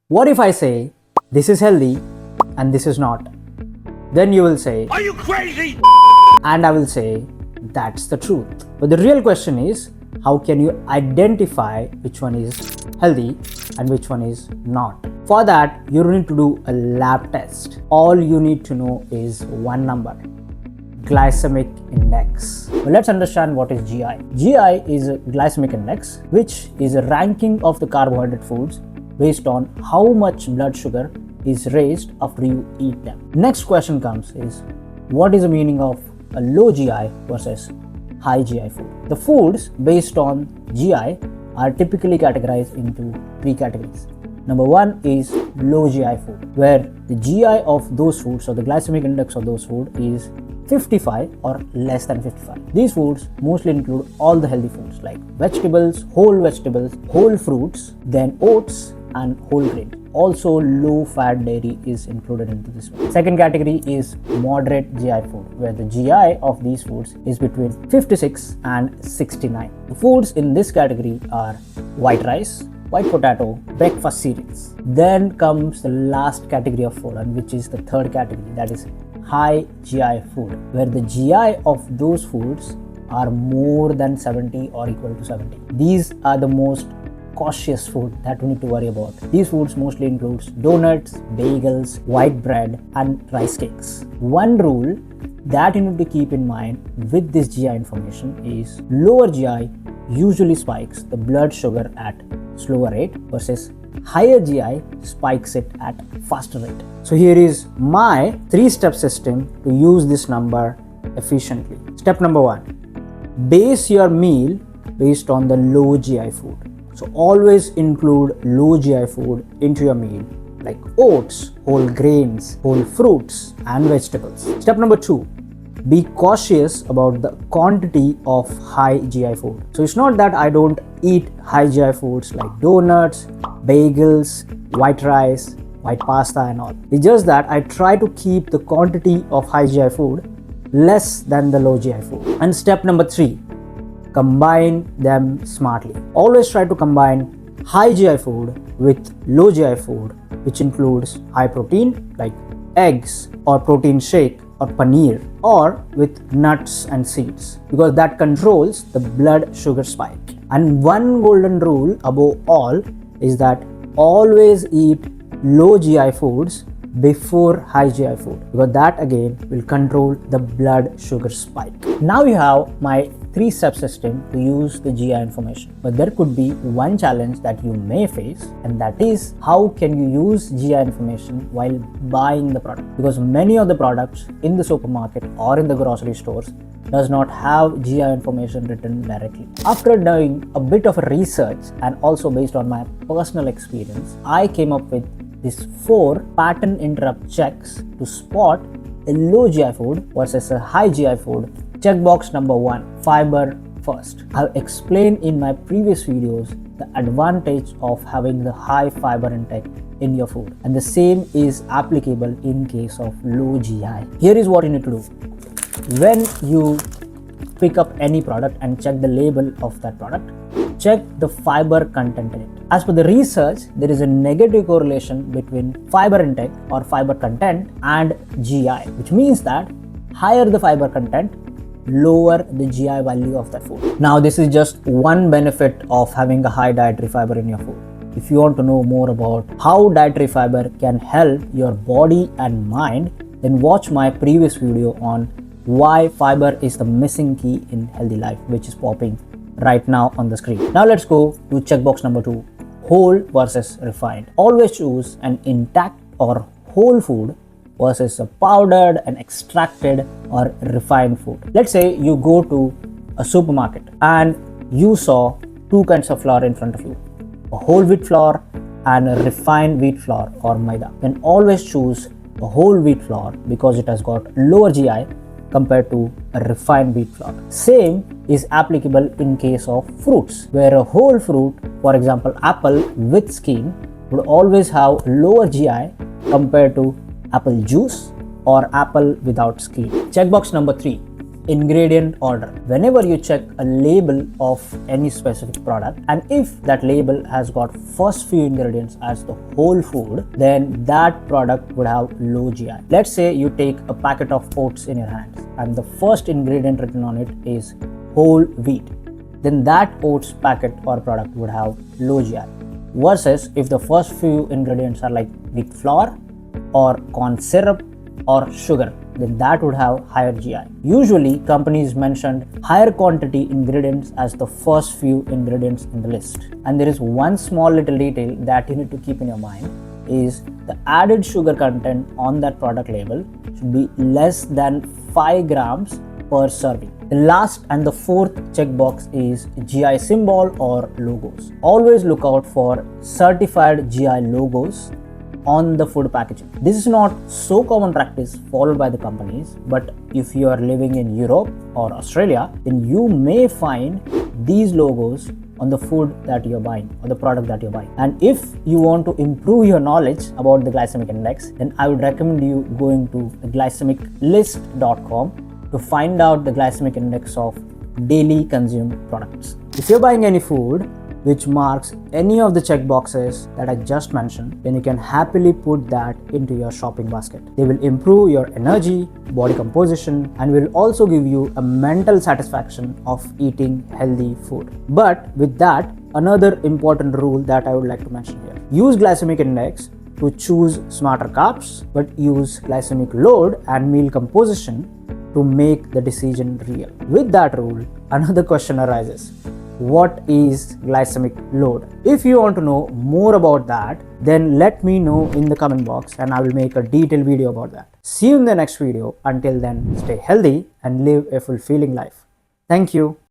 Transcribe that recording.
What if I say this is healthy and this is not? Then you will say, Are you crazy? and I will say, that's the truth. But the real question is, how can you identify which one is healthy and which one is not? For that, you don't need to do a lab test. All you need to know is one number: Glycemic Index. Well, let's understand what is GI. GI is a Glycemic Index, which is a ranking of the carbohydrate foods based on how much blood sugar is raised after you eat them. Next question comes is, what is the meaning of a low GI versus high GI food? The foods based on GI are typically categorized into three categories. Number one is low GI food, where the GI of those foods or the glycemic index of those foods is 55 or less than 55. These foods mostly include all the healthy foods like vegetables, whole fruits, then oats and whole grain. Also, low-fat dairy is included into this one. Second category is moderate GI food, where the GI of these foods is between 56 and 69. The foods in this category are white rice, white potato, breakfast cereals. Then comes the last category of food, and which is the third category, that is high GI food, where the GI of those foods are more than 70 or equal to 70. These are the most cautious food that we need to worry about. These foods mostly includes donuts, bagels, white bread and rice cakes. One rule that you need to keep in mind with this GI information is lower GI usually spikes the blood sugar at slower rate versus higher GI spikes it at faster rate. So here is my 3-step system to use this number efficiently. Step number 1, base your meal based on the low GI food. So always include low GI food into your meal, like oats, whole grains, whole fruits and vegetables. Step number 2, be cautious about the quantity of high GI food. So it's not that I don't eat high GI foods like donuts, bagels, white rice, white pasta and all. It's just that I try to keep the quantity of high GI food less than the low GI food. And step number 3, combine them smartly. Always try to combine high GI food with low GI food, which includes high protein like eggs or protein shake or paneer, or with nuts and seeds, because that controls the blood sugar spike. And one golden rule above all is that always eat low GI foods before high GI food, because that again will control the blood sugar spike. Now you have my 3-step system to use the GI information. But there could be one challenge that you may face, and that is, how can you use GI information while buying the product? Because many of the products in the supermarket or in the grocery stores does not have GI information written directly. After doing a bit of research and also based on my personal experience, I came up with these 4 pattern interrupt checks to spot a low GI food versus a high GI food. Checkbox number 1, fiber first. I've explained in my previous videos the advantage of having the high fiber intake in your food, and the same is applicable in case of low GI. Here is what you need to do. When you pick up any product and check the label of that product, check the fiber content in it. As per the research, there is a negative correlation between fiber intake or fiber content and GI, which means that higher the fiber content, lower the GI value of that food. Now, this is just one benefit of having a high dietary fiber in your food. If you want to know more about how dietary fiber can help your body and mind, then watch my previous video on why fiber is the missing key in healthy life, which is popping right now on the screen. Now let's go to checkbox number 2, whole versus refined. Always choose an intact or whole food versus a powdered and extracted or refined food. Let's say you go to a supermarket and you saw 2 kinds of flour in front of you, a whole wheat flour and a refined wheat flour or maida. Then always choose a whole wheat flour because it has got lower GI compared to a refined wheat flour. Same is applicable in case of fruits, where a whole fruit, for example apple with skin, would always have lower GI compared to apple juice or apple without skin. Checkbox number 3, ingredient order. Whenever you check a label of any specific product, and if that label has got first few ingredients as the whole food, then that product would have low GI. Let's say you take a packet of oats in your hands and the first ingredient written on it is whole wheat, then that oats packet or product would have low GI. Versus if the first few ingredients are like wheat flour or corn syrup or sugar, then that would have higher GI. Usually companies mentioned higher quantity ingredients as the first few ingredients in the list. And there is one small little detail that you need to keep in your mind is the added sugar content on that product label should be less than 5 grams per serving. The last and the fourth checkbox is GI symbol or logos. Always look out for certified GI logos on the food packaging. This is not so common practice followed by the companies, but if you are living in Europe or Australia, then you may find these logos on the food that you're buying or the product that you're buying. And if you want to improve your knowledge about the glycemic index, then I would recommend you going to glycemiclist.com to find out the glycemic index of daily consumed products. If you're buying any food which marks any of the check boxes that I just mentioned, then you can happily put that into your shopping basket. They will improve your energy, body composition, and will also give you a mental satisfaction of eating healthy food. But with that, another important rule that I would like to mention here. Use glycemic index to choose smarter carbs, but use glycemic load and meal composition to make the decision real. With that rule, another question arises. What is glycemic load? If you want to know more about that, then let me know in the comment box and I will make a detailed video about that. See you in the next video. Until then, stay healthy and live a fulfilling life. Thank you.